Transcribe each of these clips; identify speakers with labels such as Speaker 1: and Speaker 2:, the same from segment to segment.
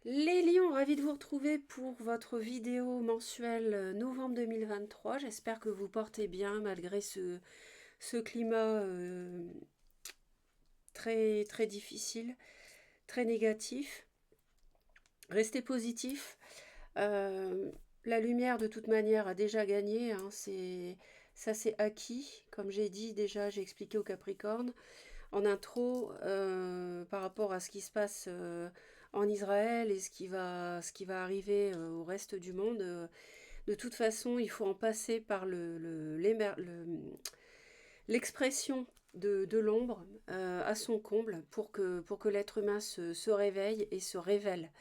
Speaker 1: Les lions, ravi de vous retrouver pour votre vidéo mensuelle novembre 2023. J'espère que vous portez bien malgré ce climat très, très difficile, très négatif. Restez positif. Euh, la lumière, de toute manière, a déjà gagné, hein. Ça, c'est acquis. Comme j'ai dit déjà, j'ai expliqué au Capricorne en intro par rapport à ce qui se passe en Israël et ce qui va arriver au reste du monde. De toute façon, il faut en passer par l'expression de l'ombre à son comble pour que l'être humain se réveille et se révèle.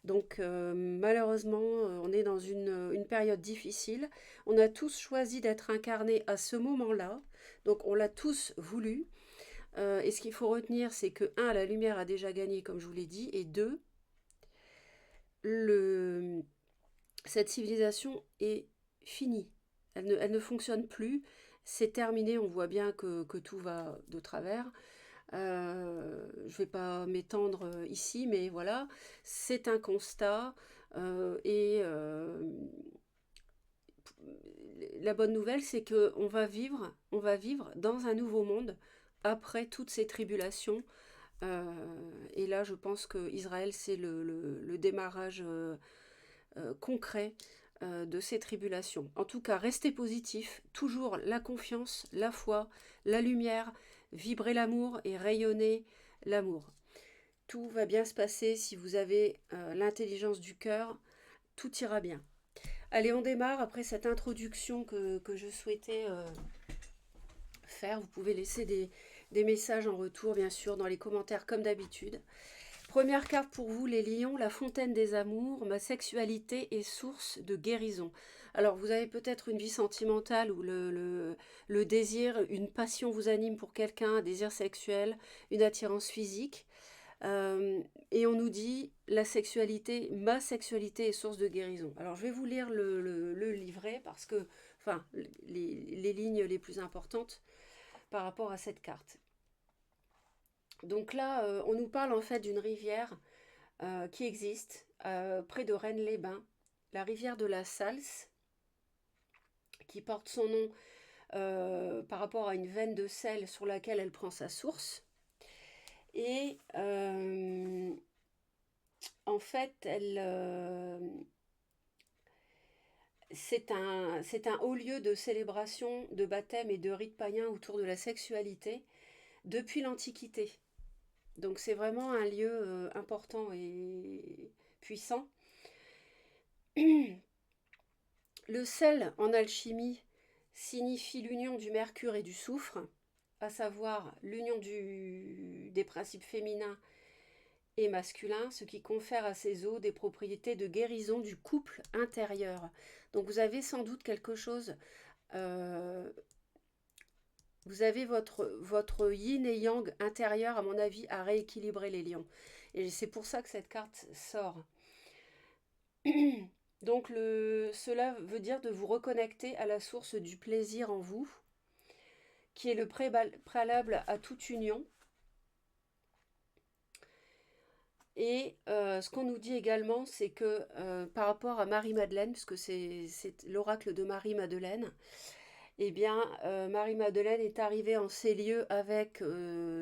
Speaker 1: Donc malheureusement, on est dans une période difficile. On a tous choisi d'être incarnés à ce moment-là. Donc on l'a tous voulu. Et ce qu'il faut retenir, c'est que, un, la lumière a déjà gagné, comme je vous l'ai dit, et deux, le, cette civilisation est finie. Elle ne fonctionne plus. C'est terminé. On voit bien que tout va de travers. Je ne vais pas m'étendre ici, mais voilà, c'est un constat. Et la bonne nouvelle, c'est que on va vivre dans un nouveau monde après toutes ces tribulations. Et là, je pense que Israël, c'est le démarrage concret de ces tribulations. En tout cas, restez positif, toujours la confiance, la foi, la lumière, vibrez l'amour et rayonnez l'amour. Tout va bien se passer si vous avez l'intelligence du cœur, tout ira bien. Allez, on démarre après cette introduction que je souhaitais faire. Vous pouvez laisser des messages en retour, bien sûr, dans les commentaires comme d'habitude. Première carte pour vous, les lions, la fontaine des amours, ma sexualité est source de guérison. Alors, vous avez peut-être une vie sentimentale où le désir, une passion vous anime pour quelqu'un, un désir sexuel, une attirance physique. Et on nous dit, la sexualité, ma sexualité est source de guérison. Alors, je vais vous lire le livret parce que, enfin, les lignes les plus importantes par rapport à cette carte. Donc là, on nous parle en fait d'une rivière qui existe près de Rennes-les-Bains, la rivière de la Salse, qui porte son nom par rapport à une veine de sel sur laquelle elle prend sa source. Et en fait, c'est un haut lieu de célébration, de baptême et de rites païens autour de la sexualité depuis l'Antiquité. Donc c'est vraiment un lieu important et puissant. Le sel en alchimie signifie l'union du mercure et du soufre, à savoir l'union des principes féminins et masculins, ce qui confère à ces eaux des propriétés de guérison du couple intérieur. Donc vous avez sans doute quelque chose, euh, vous avez votre yin et yang intérieur, à mon avis, à rééquilibrer les lions. Et c'est pour ça que cette carte sort. Donc cela veut dire de vous reconnecter à la source du plaisir en vous, qui est le préalable à toute union. Et ce qu'on nous dit également, c'est que par rapport à Marie-Madeleine, puisque c'est l'oracle de Marie-Madeleine, eh bien, Marie-Madeleine est arrivée en ces lieux avec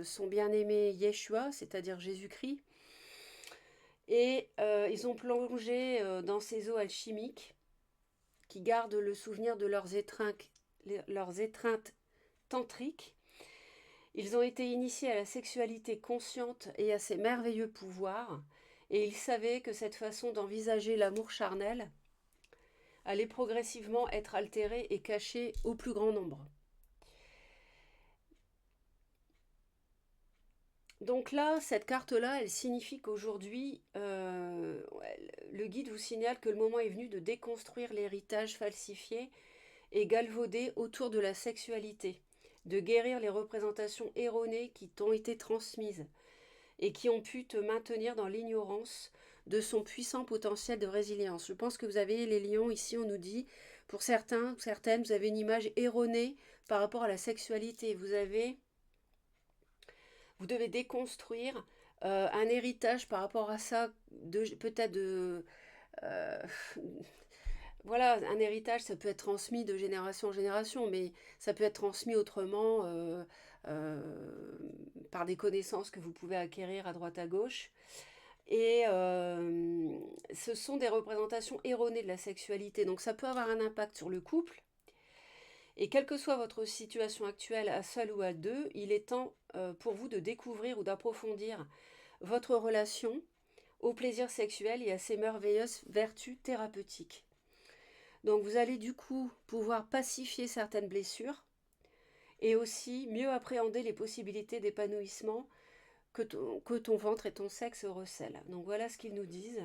Speaker 1: son bien-aimé Yeshua, c'est-à-dire Jésus-Christ, et ils ont plongé dans ces eaux alchimiques qui gardent le souvenir de leurs étreintes tantriques. Ils ont été initiés à la sexualité consciente et à ses merveilleux pouvoirs, et ils savaient que cette façon d'envisager l'amour charnel allait progressivement être altérée et cachée au plus grand nombre. Donc là, cette carte-là, elle signifie qu'aujourd'hui, le guide vous signale que le moment est venu de déconstruire l'héritage falsifié et galvaudé autour de la sexualité, de guérir les représentations erronées qui t'ont été transmises et qui ont pu te maintenir dans l'ignorance de son puissant potentiel de résilience. Je pense que vous avez les lions, ici on nous dit, pour certains, certaines, vous avez une image erronée par rapport à la sexualité. Vous devez déconstruire Un héritage par rapport à ça, peut-être euh, voilà, un héritage, ça peut être transmis de génération en génération, mais ça peut être transmis autrement euh, par des connaissances que vous pouvez acquérir à droite à gauche. Et ce sont des représentations erronées de la sexualité, donc ça peut avoir un impact sur le couple. Et quelle que soit votre situation actuelle, à seul ou à deux, il est temps pour vous de découvrir ou d'approfondir votre relation au plaisir sexuel et à ses merveilleuses vertus thérapeutiques. Donc vous allez du coup pouvoir pacifier certaines blessures et aussi mieux appréhender les possibilités d'épanouissement que ton ventre et ton sexe recèlent. Donc voilà ce qu'ils nous disent.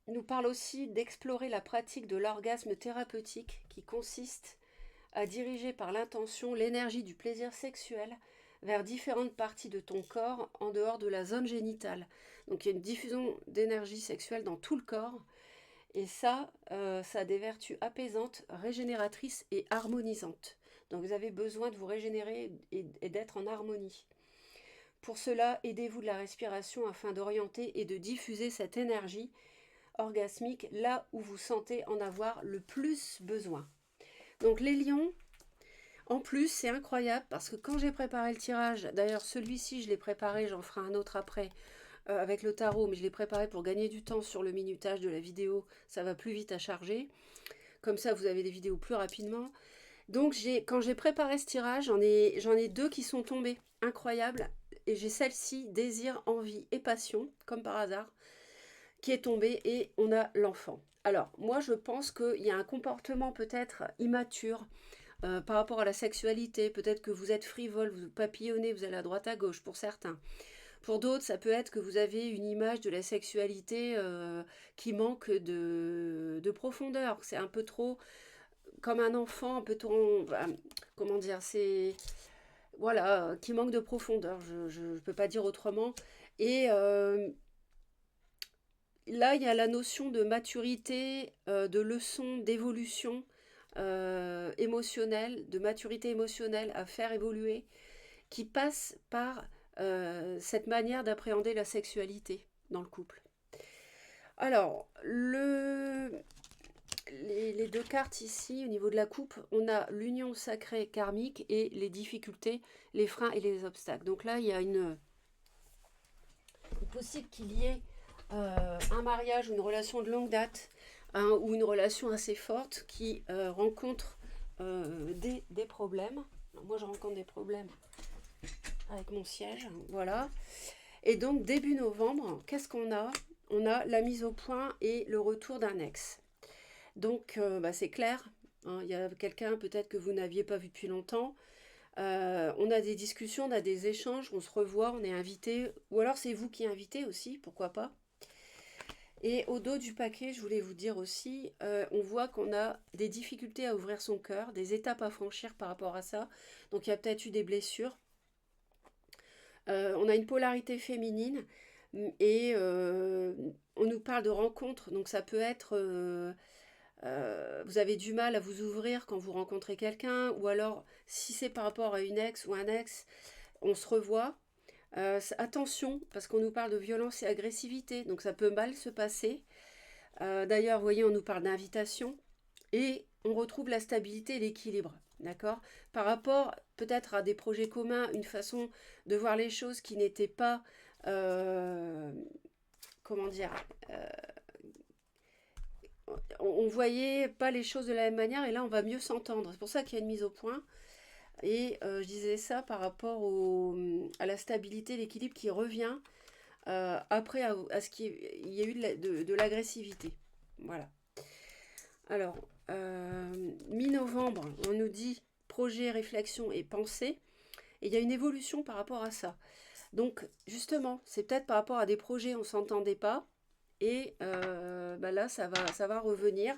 Speaker 1: Ils nous parlent aussi d'explorer la pratique de l'orgasme thérapeutique qui consiste à diriger par l'intention l'énergie du plaisir sexuel vers différentes parties de ton corps en dehors de la zone génitale. Donc il y a une diffusion d'énergie sexuelle dans tout le corps. Et ça a des vertus apaisantes, régénératrices et harmonisantes. Donc vous avez besoin de vous régénérer et d'être en harmonie. Pour cela, aidez-vous de la respiration afin d'orienter et de diffuser cette énergie orgasmique là où vous sentez en avoir le plus besoin. Donc les lions, en plus, c'est incroyable parce que quand j'ai préparé le tirage, d'ailleurs celui-ci je l'ai préparé, j'en ferai un autre après, avec le tarot, mais je l'ai préparé pour gagner du temps sur le minutage de la vidéo, ça va plus vite à charger. Comme ça, vous avez des vidéos plus rapidement. Donc, quand j'ai préparé ce tirage, j'en ai deux qui sont tombés. Incroyable. Et j'ai celle-ci, désir, envie et passion, comme par hasard, qui est tombée et on a l'enfant. Alors, moi, je pense qu'il y a un comportement peut-être immature par rapport à la sexualité. Peut-être que vous êtes frivole, vous papillonnez, vous allez à droite à gauche pour certains. Pour d'autres, ça peut être que vous avez une image de la sexualité qui manque de profondeur. C'est un peu trop comme un enfant, un peu trop... comment dire, c'est... Voilà, qui manque de profondeur, je ne peux pas dire autrement. Et là, il y a la notion de maturité, de leçon, d'évolution émotionnelle, de maturité émotionnelle à faire évoluer, qui passe par cette manière d'appréhender la sexualité dans le couple. Alors, les deux cartes ici, au niveau de la coupe, on a l'union sacrée karmique et les difficultés, les freins et les obstacles. Donc là, il y a une possible qu'il y ait un mariage ou une relation de longue date hein, ou une relation assez forte qui rencontre des problèmes. Alors, moi, je rencontre des problèmes avec mon siège, voilà. Et donc, début novembre, qu'est-ce qu'on a? On a la mise au point et le retour d'un ex. Donc, c'est clair. Hein, il y a quelqu'un peut-être que vous n'aviez pas vu depuis longtemps. On a des discussions, on a des échanges, on se revoit, on est invité. Ou alors c'est vous qui invitez aussi, pourquoi pas. Et au dos du paquet, je voulais vous dire aussi, on voit qu'on a des difficultés à ouvrir son cœur, des étapes à franchir par rapport à ça. Donc il y a peut-être eu des blessures. On a une polarité féminine et on nous parle de rencontres. Donc ça peut être... vous avez du mal à vous ouvrir quand vous rencontrez quelqu'un, ou alors si c'est par rapport à une ex ou un ex, on se revoit. Attention, parce qu'on nous parle de violence et agressivité, donc ça peut mal se passer. D'ailleurs, vous voyez, on nous parle d'invitation, et on retrouve la stabilité et l'équilibre, d'accord? Par rapport peut-être à des projets communs, une façon de voir les choses qui n'était pas, comment dire, on voyait pas les choses de la même manière et là on va mieux s'entendre. C'est pour ça qu'il y a une mise au point. Et je disais ça par rapport à la stabilité, l'équilibre qui revient après à ce qu'il y a eu de l'agressivité. Voilà. Alors, mi-novembre, on nous dit projet, réflexion et pensée. Et il y a une évolution par rapport à ça. Donc, justement, c'est peut-être par rapport à des projets, on ne s'entendait pas. Et là, ça va revenir.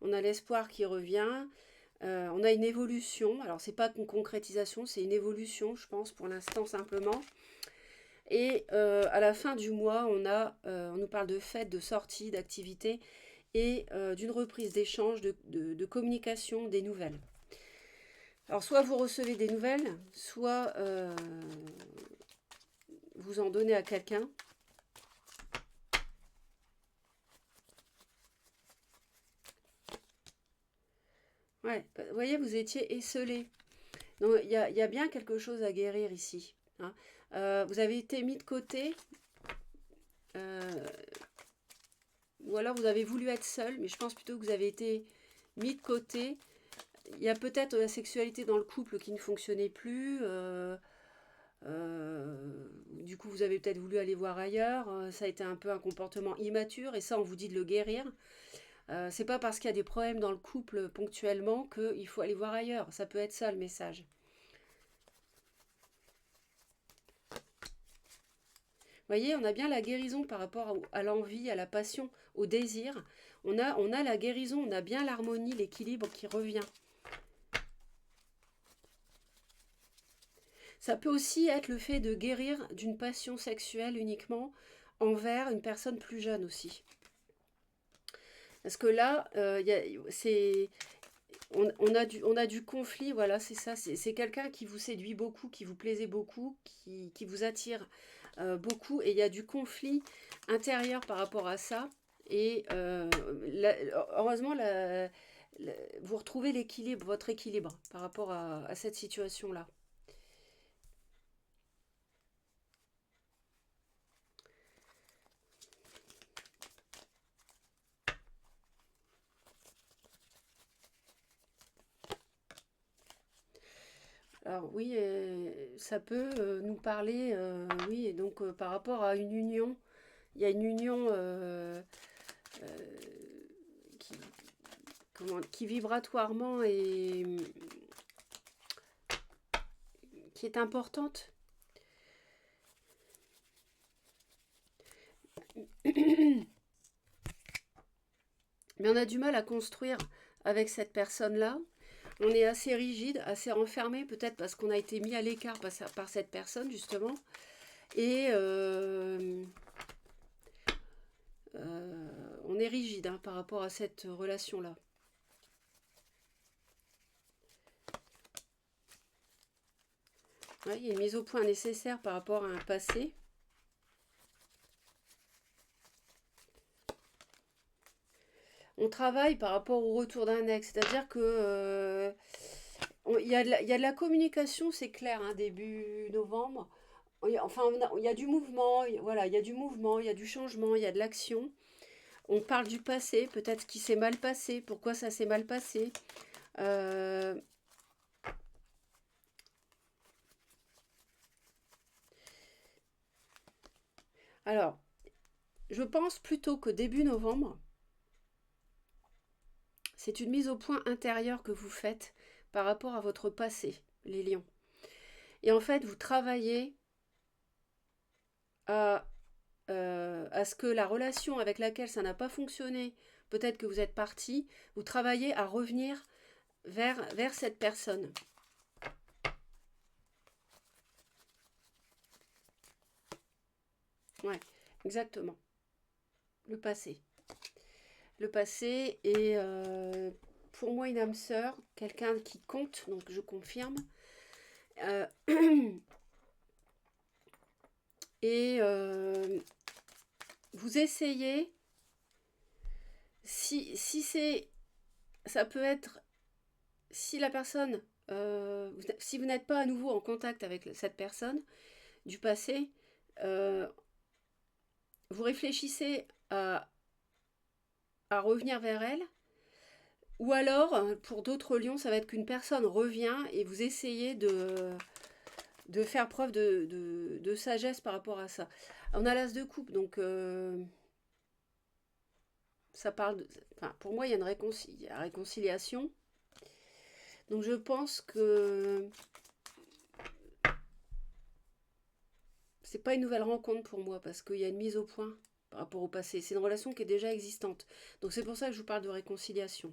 Speaker 1: On a l'espoir qui revient. On a une évolution. Alors, c'est pas une concrétisation, c'est une évolution, je pense, pour l'instant, simplement. Et à la fin du mois, on nous parle de fêtes, de sorties, d'activités et d'une reprise d'échange, de communication, des nouvelles. Alors, soit vous recevez des nouvelles, soit vous en donnez à quelqu'un. Ouais, vous voyez, vous étiez esselé. Donc, il y a bien quelque chose à guérir ici, hein. Vous avez été mis de côté, euh, ou alors vous avez voulu être seul, mais je pense plutôt que vous avez été mis de côté. Il y a peut-être la sexualité dans le couple qui ne fonctionnait plus. Du coup, vous avez peut-être voulu aller voir ailleurs. Ça a été un peu un comportement immature, et ça, on vous dit de le guérir. C'est pas parce qu'il y a des problèmes dans le couple ponctuellement qu'il faut aller voir ailleurs. Ça peut être ça le message. Vous voyez, on a bien la guérison par rapport à l'envie, à la passion, au désir. On a la guérison, on a bien l'harmonie, l'équilibre qui revient. Ça peut aussi être le fait de guérir d'une passion sexuelle uniquement envers une personne plus jeune aussi. Parce que là, on a du conflit, voilà, c'est ça. C'est quelqu'un qui vous séduit beaucoup, qui vous plaisait beaucoup, qui vous attire beaucoup. Et il y a du conflit intérieur par rapport à ça. Et heureusement, vous retrouvez l'équilibre, votre équilibre par rapport à cette situation-là. Alors oui, ça peut nous parler, oui, et donc par rapport à une union, il y a une union euh, qui, qui vibratoirement qui est importante. Mais on a du mal à construire avec cette personne-là. On est assez rigide, assez renfermé, peut-être parce qu'on a été mis à l'écart par cette personne, justement. Et on est rigide, hein, par rapport à cette relation-là. Ouais, il y a une mise au point nécessaire par rapport à un passé. On travaille par rapport au retour d'un ex, c'est-à-dire que il y a de la communication, c'est clair, hein, début novembre. Enfin, il y a du mouvement, voilà, il y a du mouvement, il y a du changement, il y a de l'action. On parle du passé, peut-être ce qui s'est mal passé, pourquoi ça s'est mal passé. Euh, alors, je pense plutôt que début novembre, c'est une mise au point intérieure que vous faites par rapport à votre passé, les lions. Et en fait, vous travaillez à, à ce que la relation avec laquelle ça n'a pas fonctionné, peut-être que vous êtes parti, vous travaillez à revenir vers cette personne. Ouais, exactement. Le passé. Le passé est pour moi une âme sœur, quelqu'un qui compte, donc je confirme. Euh, et vous essayez, si c'est, ça peut être, si la personne, si vous n'êtes pas à nouveau en contact avec cette personne du passé, euh, vous réfléchissez à revenir vers elle. Ou alors, pour d'autres lions, ça va être qu'une personne revient et vous essayez de faire preuve de sagesse par rapport à ça. On a l'as de coupe, donc ça parle de, enfin, pour moi, il y a une réconciliation. Donc je pense que c'est pas une nouvelle rencontre pour moi parce qu'il y a une mise au point par rapport au passé. C'est une relation qui est déjà existante. Donc c'est pour ça que je vous parle de réconciliation.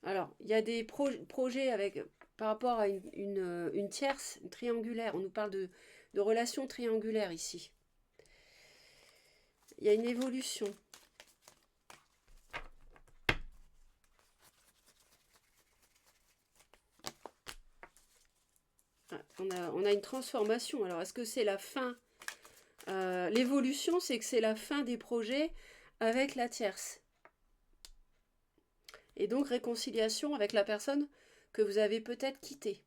Speaker 1: Alors, il y a des projets avec, par rapport à une tierce, une triangulaire. On nous parle de relations triangulaires ici. Il y a une évolution. On a une transformation. Alors, est-ce que c'est la fin? L'évolution, c'est que c'est la fin des projets avec la tierce. Et donc, réconciliation avec la personne que vous avez peut-être quittée.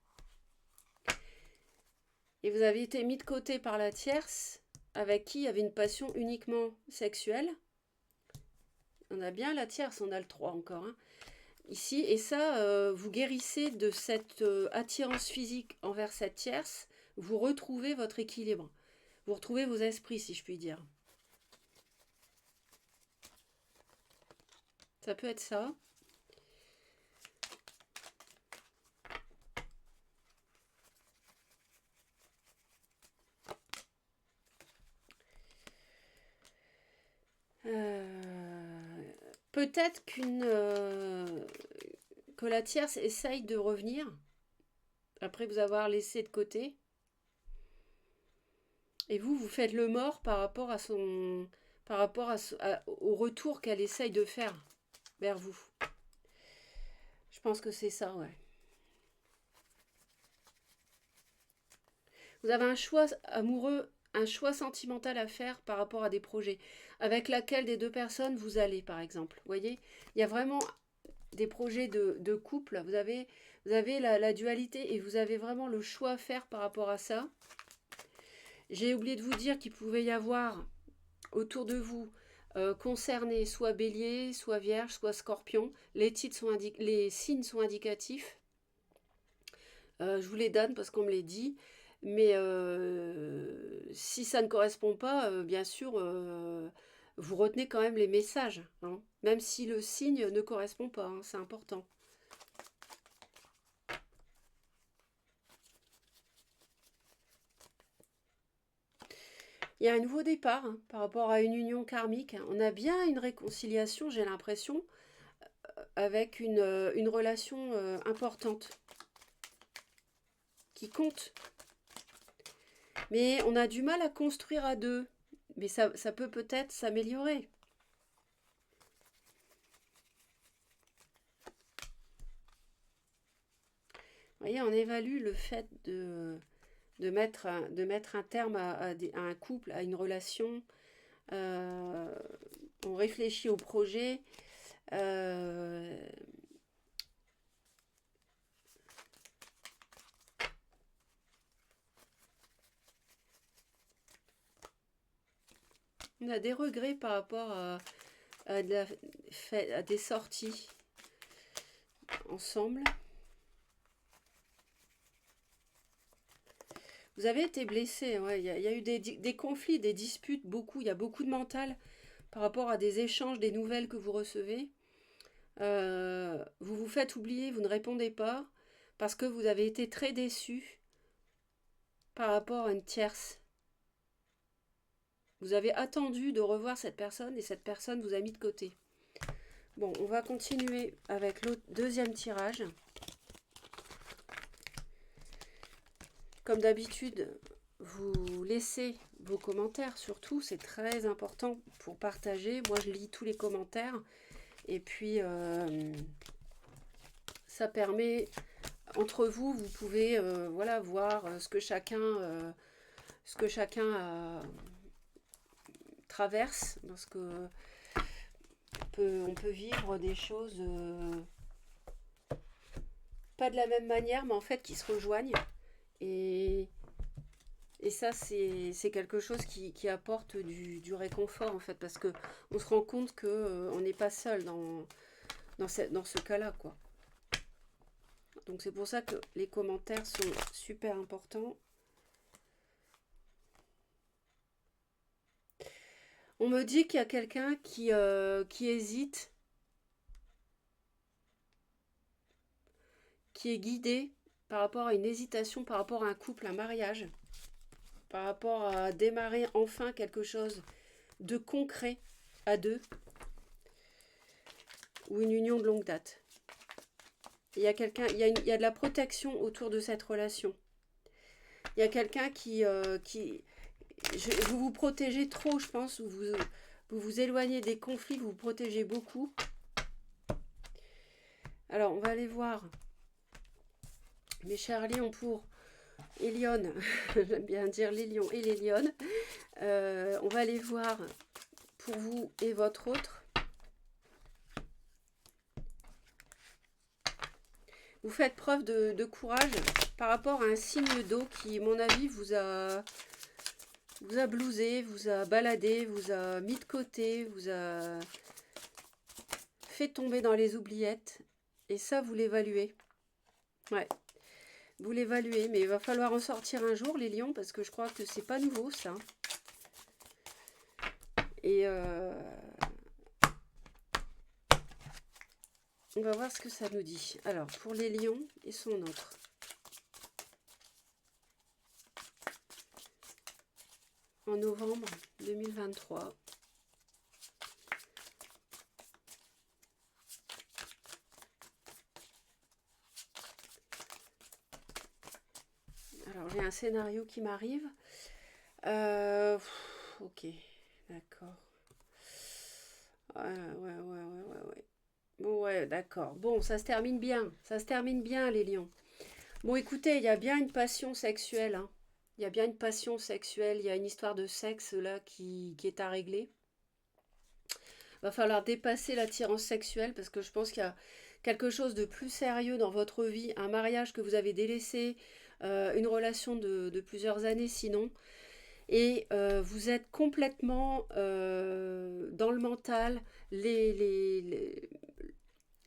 Speaker 1: Et vous avez été mis de côté par la tierce, avec qui il y avait une passion uniquement sexuelle. On a bien la tierce, on a le 3 encore. Hein. Ici, et ça, vous guérissez de cette attirance physique envers cette tierce, vous retrouvez votre équilibre. Vous retrouvez vos esprits, si je puis dire. Ça peut être ça. Peut-être que la tierce essaye de revenir après vous avoir laissé de côté. Et vous faites le mort par rapport à au retour qu'elle essaye de faire vers vous. Je pense que c'est ça, ouais. Vous avez un choix amoureux, un choix sentimental à faire par rapport à des projets. Avec laquelle des deux personnes vous allez, par exemple. Vous voyez, il y a vraiment des projets de couple. Vous avez la dualité et vous avez vraiment le choix à faire par rapport à ça. J'ai oublié de vous dire qu'il pouvait y avoir autour de vous concernés soit bélier, soit vierge, soit scorpion. Les signes sont indicatifs. Je vous les donne parce qu'on me les dit. Mais si ça ne correspond pas, bien sûr, vous retenez quand même les messages. Hein, même si le signe ne correspond pas, hein, c'est important. Il y a un nouveau départ hein, par rapport à une union karmique. On a bien une réconciliation, j'ai l'impression, avec une relation importante qui compte. Mais on a du mal à construire à deux. Mais ça peut peut-être s'améliorer. Vous voyez, on évalue le fait de mettre un terme à un couple, à une relation. On réfléchit au projet. On a des regrets par rapport à des sorties ensemble. Vous avez été blessé, ouais. Il y a eu des conflits, des disputes, beaucoup. Il y a beaucoup de mental par rapport à des échanges, des nouvelles que vous recevez. Vous vous faites oublier, vous ne répondez pas parce que vous avez été très déçu par rapport à une tierce. Vous avez attendu de revoir cette personne et cette personne vous a mis de côté. Bon, on va continuer avec le deuxième tirage. Comme d'habitude, vous laissez vos commentaires surtout, c'est très important pour partager. Moi, je lis tous les commentaires et puis ça permet, entre vous, vous pouvez voilà, voir ce que chacun traverse, parce que on peut vivre des choses pas de la même manière, mais en fait qui se rejoignent. Et ça, c'est quelque chose qui apporte du réconfort, en fait, parce qu'on se rend compte qu'on n'est pas seul dans ce cas-là, quoi. Donc c'est pour ça que les commentaires sont super importants. On me dit qu'il y a quelqu'un qui hésite, qui est guidé par rapport à une hésitation, par rapport à un couple, un mariage, par rapport à démarrer enfin quelque chose de concret à deux, ou une union de longue date. Il y a quelqu'un, il y a de la protection autour de cette relation. Il y a quelqu'un vous vous protégez trop, je pense, vous vous éloignez des conflits, vous vous protégez beaucoup. Alors, on va aller voir, mes chers lions, pour et lionnes, j'aime bien dire les lions et les lionnes. On va aller voir pour vous et votre autre. Vous faites preuve de courage par rapport à un signe d'eau qui, à mon avis, vous a blousé, vous a baladé, vous a mis de côté, vous a fait tomber dans les oubliettes. Et ça, vous l'évaluez. Ouais, vous l'évaluez, mais il va falloir en sortir un jour, les lions, parce que je crois que c'est pas nouveau, ça. Et on va voir ce que ça nous dit. Alors, pour les lions et son autre. En novembre 2023. Alors, j'ai un scénario qui m'arrive. Ok, d'accord. Ouais. Bon, ouais, d'accord. Bon, ça se termine bien. Ça se termine bien, les lions. Bon, écoutez, il y a bien une passion sexuelle, hein. Il y a bien une passion sexuelle, il y a une histoire de sexe là qui est à régler. Va falloir dépasser l'attirance sexuelle parce que je pense qu'il y a quelque chose de plus sérieux dans votre vie, un mariage que vous avez délaissé, une relation de plusieurs années sinon, et vous êtes complètement dans le mental,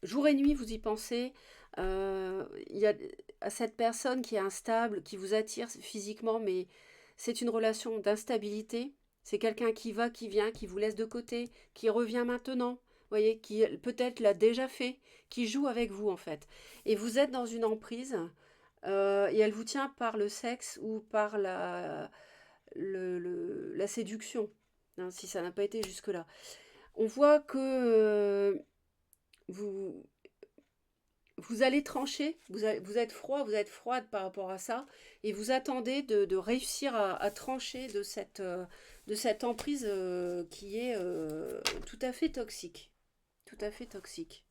Speaker 1: jour et nuit vous y pensez, il y a à cette personne qui est instable, qui vous attire physiquement, mais c'est une relation d'instabilité. C'est quelqu'un qui va, qui vient, qui vous laisse de côté, qui revient maintenant, vous voyez, qui peut-être l'a déjà fait, qui joue avec vous en fait. Et vous êtes dans une emprise et elle vous tient par le sexe ou par la séduction, hein, si ça n'a pas été jusque-là. On voit que vous, vous allez trancher, vous êtes froid, vous êtes froide par rapport à ça, et vous attendez de réussir à trancher de cette emprise qui est tout à fait toxique. Tout à fait toxique.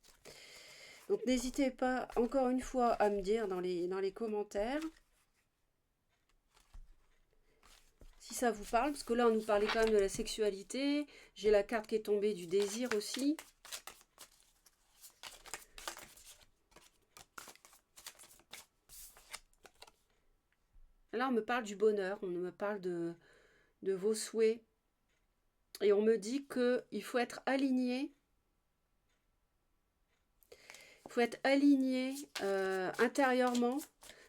Speaker 1: Donc n'hésitez pas, encore une fois, à me dire dans les commentaires si ça vous parle, parce que là on nous parlait quand même de la sexualité, j'ai la carte qui est tombée du désir aussi. Là, on me parle du bonheur, on me parle de vos souhaits. Et on me dit qu'il faut être aligné. Il faut être aligné intérieurement.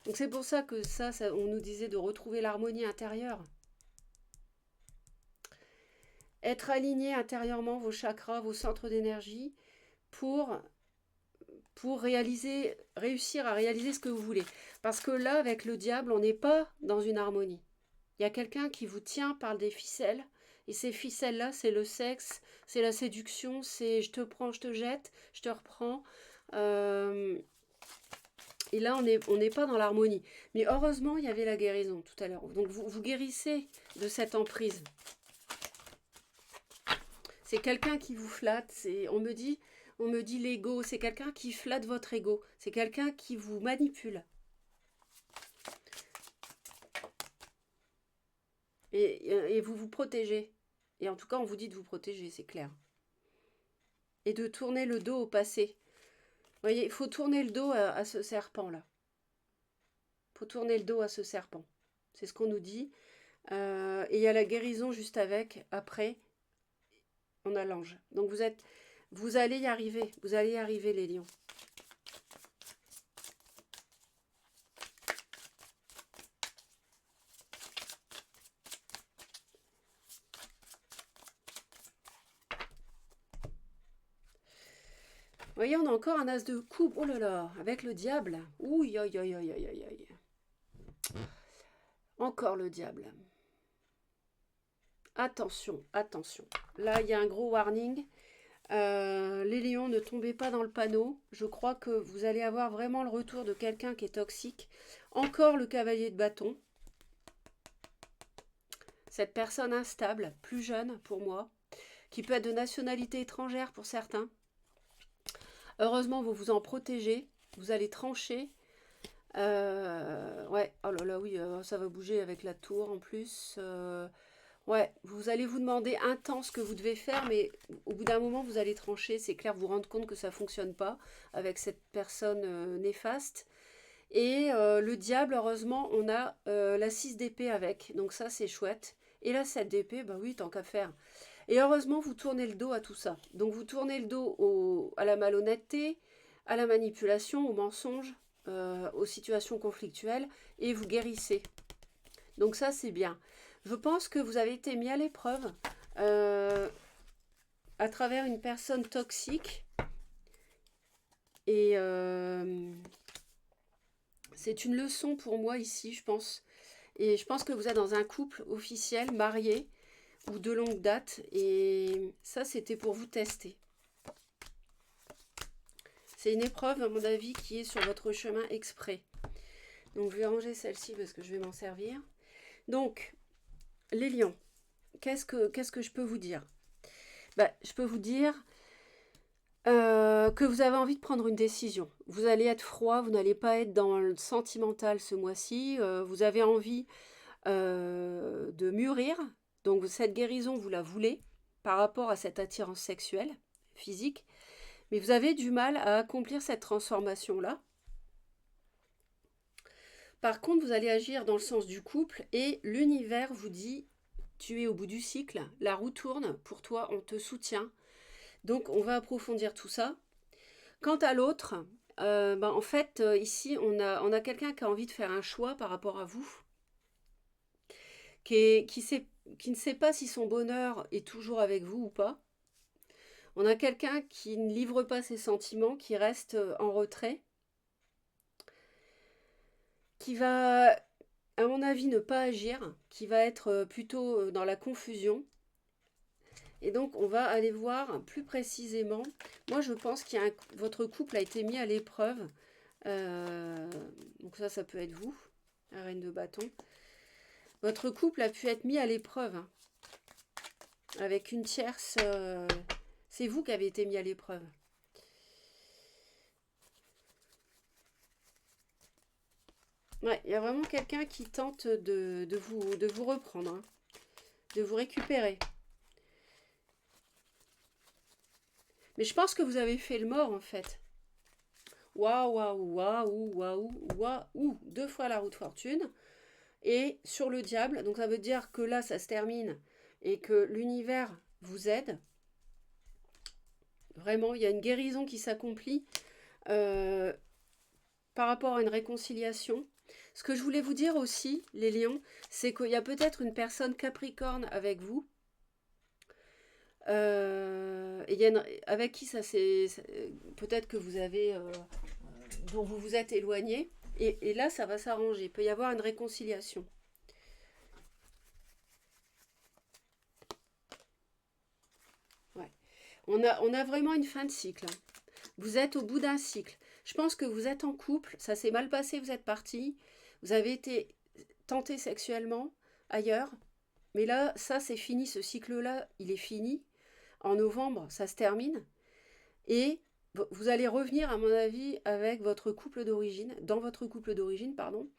Speaker 1: Donc c'est pour ça que ça, on nous disait de retrouver l'harmonie intérieure. Être aligné intérieurement, vos chakras, vos centres d'énergie, pour réussir à réaliser ce que vous voulez. Parce que là, avec le diable, on n'est pas dans une harmonie. Il y a quelqu'un qui vous tient par des ficelles. Et ces ficelles-là, c'est le sexe, c'est la séduction, c'est je te prends, je te jette, je te reprends. Et là, on n'est pas dans l'harmonie. Mais heureusement, il y avait la guérison tout à l'heure. Donc, vous guérissez de cette emprise. C'est quelqu'un qui vous flatte. On me dit l'ego. C'est quelqu'un qui flatte votre ego. C'est quelqu'un qui vous manipule. Et vous vous protégez. Et en tout cas, on vous dit de vous protéger, c'est clair. Et de tourner le dos au passé. Vous voyez, il faut tourner le dos à ce serpent-là. Il faut tourner le dos à ce serpent. C'est ce qu'on nous dit. Et il y a la guérison juste après, on a l'ange. Donc vous allez y arriver. Vous allez y arriver, les lions. Vous voyez, on a encore un as de coupe. Oh là là, avec le diable. Ouh, aïe, aïe, aïe, aïe, aïe, aïe. Encore le diable. Attention, attention. Là, il y a un gros warning. Les lions, ne tombez pas dans le panneau. Je crois que vous allez avoir vraiment le retour de quelqu'un qui est toxique. Encore le cavalier de bâton. Cette personne instable, plus jeune pour moi, qui peut être de nationalité étrangère pour certains. Heureusement, vous vous en protégez. Vous allez trancher. Ouais, oh là là, oui, ça va bouger avec la tour en plus. Ouais, vous allez vous demander un temps ce que vous devez faire, mais au bout d'un moment, vous allez trancher. C'est clair, vous vous rendre compte que ça fonctionne pas avec cette personne néfaste. Et le diable, heureusement, on a la 6 d'épée avec. Donc ça, c'est chouette. Et la 7 d'épée, bah oui, tant qu'à faire. Et heureusement, vous tournez le dos à tout ça. Donc vous tournez le dos à la malhonnêteté, à la manipulation, au mensonge, aux situations conflictuelles, et vous guérissez. Donc ça, c'est bien. Je pense que vous avez été mis à l'épreuve euh, à travers une personne toxique. Et c'est une leçon pour moi ici, je pense. Et je pense que vous êtes dans un couple officiel, marié, ou de longue date. Et ça, c'était pour vous tester. C'est une épreuve, à mon avis, qui est sur votre chemin exprès. Donc, je vais ranger celle-ci parce que je vais m'en servir. Donc, les lions, qu'est-ce que je peux vous dire? Je peux vous dire que vous avez envie de prendre une décision. Vous allez être froid, vous n'allez pas être dans le sentimental ce mois-ci. Vous avez envie de mûrir. Donc, cette guérison, vous la voulez par rapport à cette attirance sexuelle, physique. Mais vous avez du mal à accomplir cette transformation-là. Par contre, vous allez agir dans le sens du couple et l'univers vous dit, tu es au bout du cycle, la roue tourne, pour toi, on te soutient. Donc, on va approfondir tout ça. Quant à l'autre, en fait, ici, on a quelqu'un qui a envie de faire un choix par rapport à vous, qui ne sait pas si son bonheur est toujours avec vous ou pas. On a quelqu'un qui ne livre pas ses sentiments, qui reste en retrait, qui va, à mon avis, ne pas agir, qui va être plutôt dans la confusion. Et donc, on va aller voir plus précisément. Moi, je pense que votre couple a été mis à l'épreuve. Donc ça peut être vous, la reine de bâton. Votre couple a pu être mis à l'épreuve. Hein, avec une tierce... c'est vous qui avez été mis à l'épreuve. Ouais, il y a vraiment quelqu'un qui tente de vous reprendre, hein, de vous récupérer. Mais je pense que vous avez fait le mort, en fait. Waouh, waouh, waouh, waouh, waouh. 2 fois la roue de fortune. Et sur le diable, donc ça veut dire que là, ça se termine et que l'univers vous aide. Vraiment, il y a une guérison qui s'accomplit par rapport à une réconciliation. Ce que je voulais vous dire aussi, les lions, c'est qu'il y a peut-être une personne capricorne avec vous. Et avec qui ça c'est peut-être que vous avez dont vous vous êtes éloigné et là ça va s'arranger, il peut y avoir une réconciliation. Ouais. On a vraiment une fin de cycle, hein. Vous êtes au bout d'un cycle. Je pense que vous êtes en couple, ça s'est mal passé, vous êtes parti, vous avez été tenté sexuellement ailleurs, mais là ça c'est fini, ce cycle là il est fini. En novembre, ça se termine. Et vous allez revenir, à mon avis, avec votre couple d'origine, dans votre couple d'origine, pardon.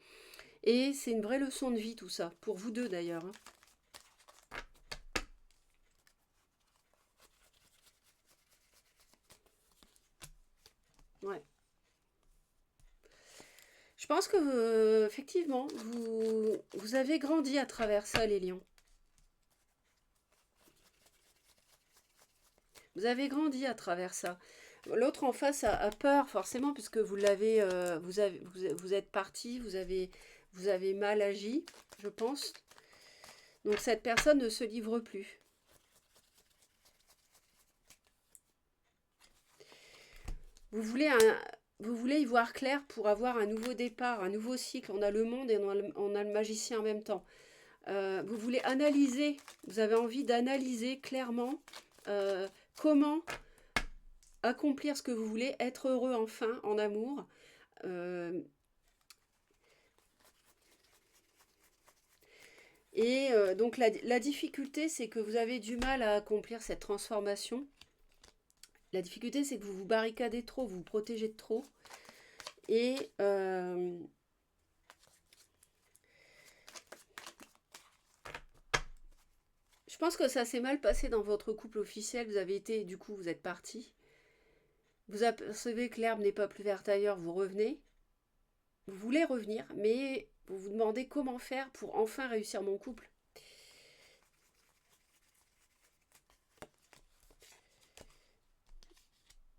Speaker 1: Et c'est une vraie leçon de vie, tout ça. Pour vous deux, d'ailleurs. Hein. Ouais. Je pense que, effectivement, vous avez grandi à travers ça, les lions. Vous avez grandi à travers ça. L'autre en face a peur, forcément, puisque vous l'avez, vous êtes parti, vous avez mal agi, je pense. Donc cette personne ne se livre plus. Vous voulez vous voulez y voir clair pour avoir un nouveau départ, un nouveau cycle. On a le monde et on a le magicien en même temps. Vous voulez analyser, vous avez envie d'analyser clairement comment accomplir ce que vous voulez, être heureux enfin en amour. Donc la difficulté, c'est que vous avez du mal à accomplir cette transformation. La difficulté, c'est que vous vous barricadez trop, vous vous protégez de trop. Et pense que ça s'est mal passé dans votre couple officiel. Vous avez été, du coup, vous êtes parti. Vous apercevez que l'herbe n'est pas plus verte ailleurs, vous revenez. Vous voulez revenir, mais vous vous demandez comment faire pour enfin réussir mon couple.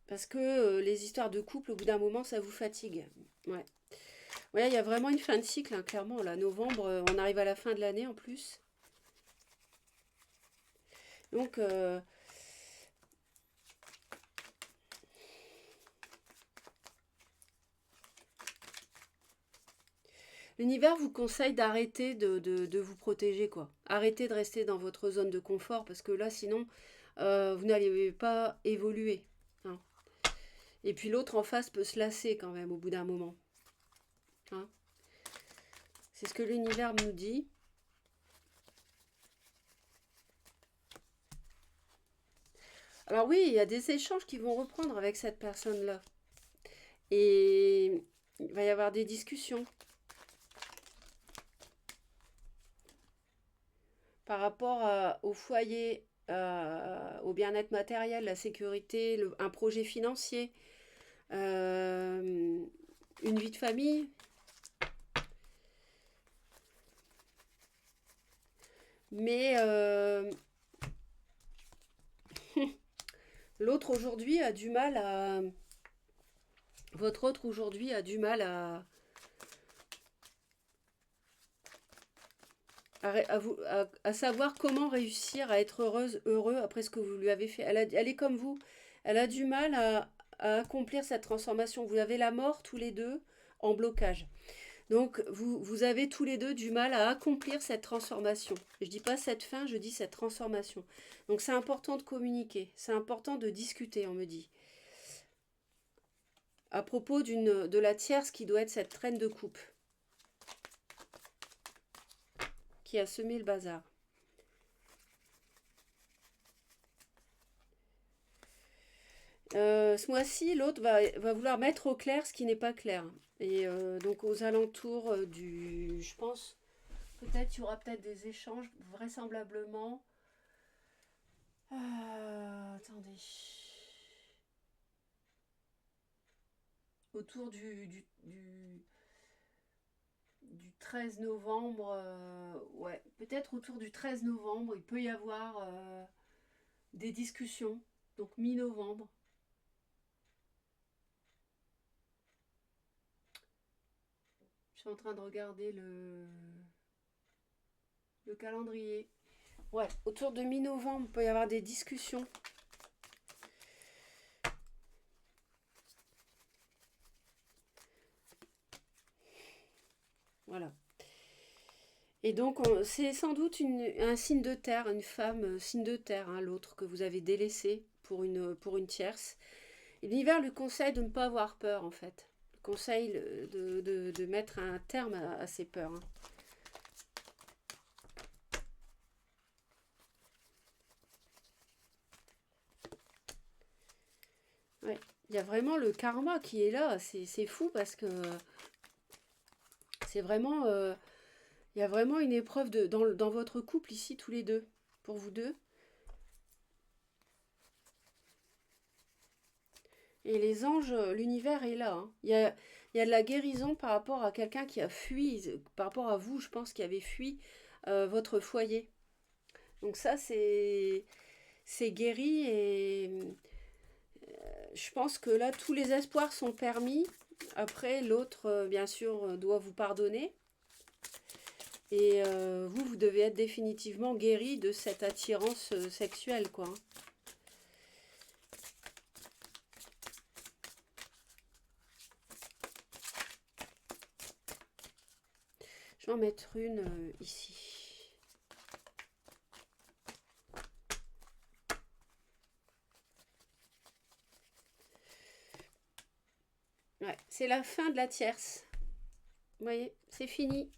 Speaker 1: Parce que les histoires de couple, au bout d'un moment, ça vous fatigue. Ouais. Ouais, il y a vraiment une fin de cycle, hein, clairement. Là, novembre, on arrive à la fin de l'année en plus. Donc, l'univers vous conseille d'arrêter de vous protéger, quoi. Arrêtez de rester dans votre zone de confort, parce que là, sinon, vous n'allez pas évoluer, hein. Et puis l'autre en face peut se lasser quand même au bout d'un moment, hein. C'est ce que l'univers nous dit. Alors oui, il y a des échanges qui vont reprendre avec cette personne-là. Et il va y avoir des discussions par rapport au foyer, au bien-être matériel, la sécurité, un projet financier, une vie de famille. Mais l'autre aujourd'hui a du mal à... Votre autre aujourd'hui a du mal à savoir comment réussir à être heureux après ce que vous lui avez fait. Elle est comme vous. Elle a du mal à accomplir cette transformation. Vous avez la mort tous les deux en blocage. Donc, vous avez tous les deux du mal à accomplir cette transformation. Je ne dis pas cette fin, je dis cette transformation. Donc, c'est important de communiquer. C'est important de discuter, on me dit. À propos de la tierce qui doit être cette reine de coupe. Qui a semé le bazar. Ce mois-ci, l'autre va vouloir mettre au clair ce qui n'est pas clair. Et donc aux alentours du... Je pense, peut-être, il y aura peut-être des échanges, vraisemblablement. Attendez. Autour du 13 novembre, ouais, peut-être autour du 13 novembre, il peut y avoir des discussions. Donc mi-novembre. Je suis en train de regarder le calendrier. Ouais, autour de mi-novembre, il peut y avoir des discussions. Voilà. Et donc, c'est sans doute un signe de terre, une femme signe de terre, hein, l'autre que vous avez délaissé pour une tierce. Et l'univers lui conseille de ne pas avoir peur, en fait. Il conseille de mettre un terme à ses peurs, hein. Ouais. Il y a vraiment le karma qui est là. C'est fou parce que c'est vraiment... il y a vraiment une épreuve dans votre couple ici, tous les deux, pour vous deux. Et les anges, l'univers est là, hein. Il y a de la guérison par rapport à quelqu'un qui a fui, par rapport à vous, je pense, qui avez fui votre foyer. Donc ça, c'est guéri et je pense que là, tous les espoirs sont permis. Après, l'autre, bien sûr, doit vous pardonner. Et vous devez être définitivement guéri de cette attirance sexuelle, quoi, hein. Je vais en mettre une ici. Ouais, c'est la fin de la tierce. Vous voyez, c'est fini.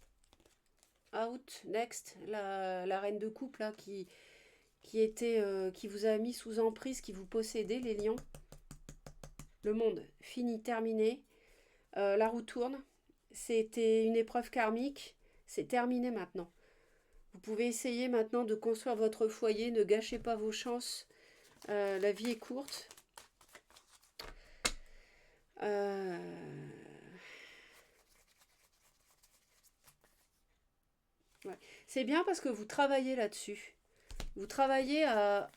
Speaker 1: Out, next, la reine de coupe là qui vous a mis sous emprise, qui vous possédait, les lions. Le monde, fini, terminé. La roue tourne. C'était une épreuve karmique. C'est terminé maintenant. Vous pouvez essayer maintenant de construire votre foyer. Ne gâchez pas vos chances. La vie est courte. Ouais. C'est bien parce que vous travaillez là-dessus. Vous travaillez à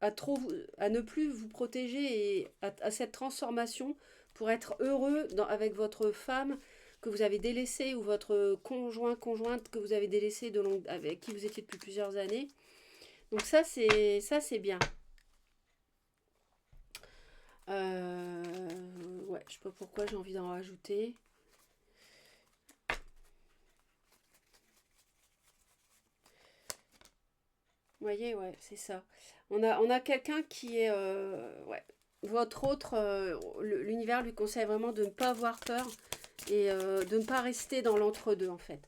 Speaker 1: ne plus vous protéger et à cette transformation pour être heureux avec votre femme que vous avez délaissée ou votre conjointe que vous avez délaissé avec qui vous étiez depuis plusieurs années. Donc ça c'est bien. Ouais, je sais pas pourquoi j'ai envie d'en rajouter. Vous voyez, ouais, c'est ça. On a quelqu'un qui est, ouais, votre autre, l'univers lui conseille vraiment de ne pas avoir peur et de ne pas rester dans l'entre-deux en fait.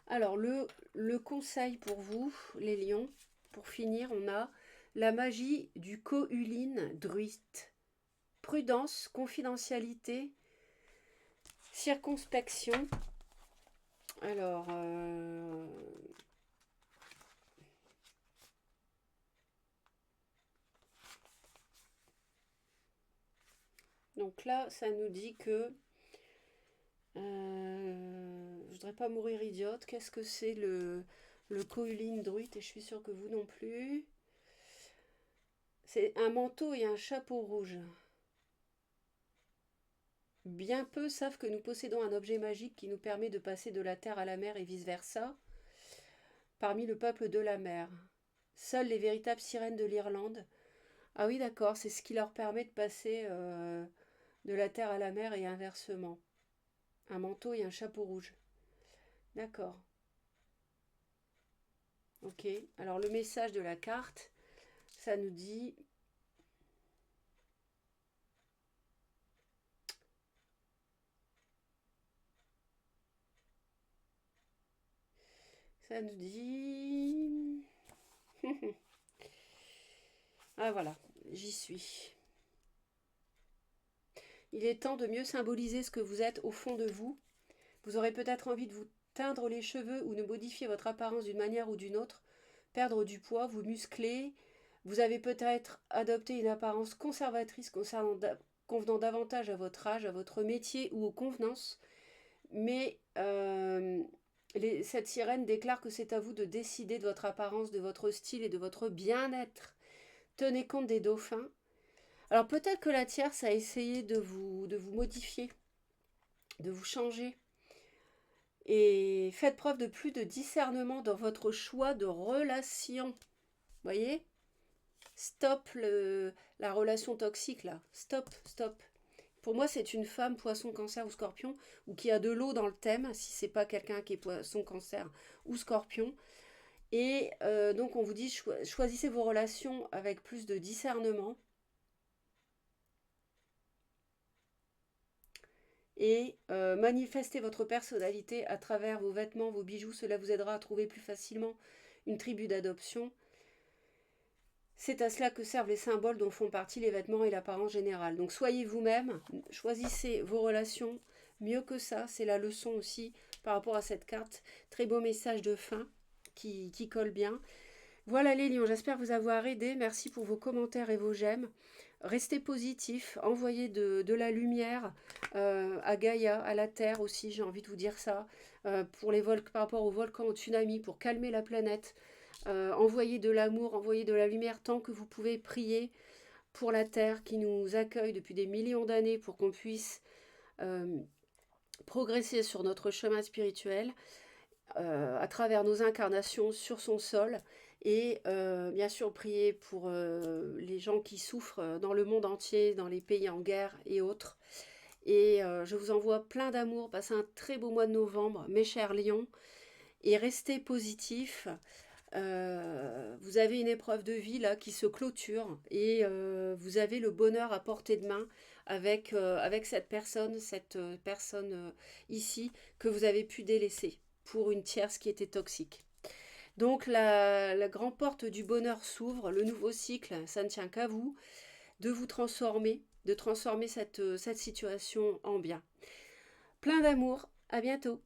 Speaker 1: Alors le conseil pour vous, les lions, pour finir, on a la magie du Koulin druide. Prudence, confidentialité, circonspection. Alors, donc là, ça nous dit que je voudrais pas mourir idiote. Qu'est-ce que c'est le Koulin druide? Et je suis sûre que vous non plus. C'est un manteau et un chapeau rouge. Bien peu savent que nous possédons un objet magique qui nous permet de passer de la terre à la mer et vice-versa, parmi le peuple de la mer. Seules les véritables sirènes de l'Irlande. Ah oui, d'accord, c'est ce qui leur permet de passer de la terre à la mer et inversement. Un manteau et un chapeau rouge. D'accord. Ok. Alors le message de la carte, ça nous dit... Ça nous dit... Ah voilà, j'y suis. Il est temps de mieux symboliser ce que vous êtes au fond de vous. Vous aurez peut-être envie de vous teindre les cheveux ou de modifier votre apparence d'une manière ou d'une autre, perdre du poids, vous muscler. Vous avez peut-être adopté une apparence conservatrice convenant davantage à votre âge, à votre métier ou aux convenances. Mais cette sirène déclare que c'est à vous de décider de votre apparence, de votre style et de votre bien-être. Tenez compte des dauphins. Alors peut-être que la tierce a essayé de vous modifier, de vous changer. Et faites preuve de plus de discernement dans votre choix de relation. Voyez? Stop la relation toxique là. Stop, stop. Pour moi, c'est une femme, poisson, cancer ou scorpion, ou qui a de l'eau dans le thème, si c'est pas quelqu'un qui est poisson, cancer ou scorpion. Et donc, on vous dit, choisissez vos relations avec plus de discernement. Et manifestez votre personnalité à travers vos vêtements, vos bijoux. Cela vous aidera à trouver plus facilement une tribu d'adoption. C'est à cela que servent les symboles dont font partie les vêtements et l'apparence générale. Donc soyez vous-même, choisissez vos relations. Mieux que ça, c'est la leçon aussi par rapport à cette carte. Très beau message de fin qui colle bien. Voilà les lions, j'espère vous avoir aidé. Merci pour vos commentaires et vos j'aime. Restez positifs, envoyez de la lumière à Gaïa, à la Terre aussi, j'ai envie de vous dire ça, par rapport aux volcans, aux tsunamis, pour calmer la planète. Envoyez de l'amour, envoyez de la lumière tant que vous pouvez, prier pour la Terre qui nous accueille depuis des millions d'années pour qu'on puisse progresser sur notre chemin spirituel à travers nos incarnations sur son sol et bien sûr prier pour les gens qui souffrent dans le monde entier, dans les pays en guerre et autres. Et je vous envoie plein d'amour, passez un très beau mois de novembre, mes chers lions, et restez positifs. Vous avez une épreuve de vie là qui se clôture et vous avez le bonheur à portée de main avec cette personne ici que vous avez pu délaisser pour une tierce qui était toxique. Donc la grande porte du bonheur s'ouvre, le nouveau cycle, ça ne tient qu'à vous de vous transformer, de transformer cette situation en bien. Plein d'amour, à bientôt.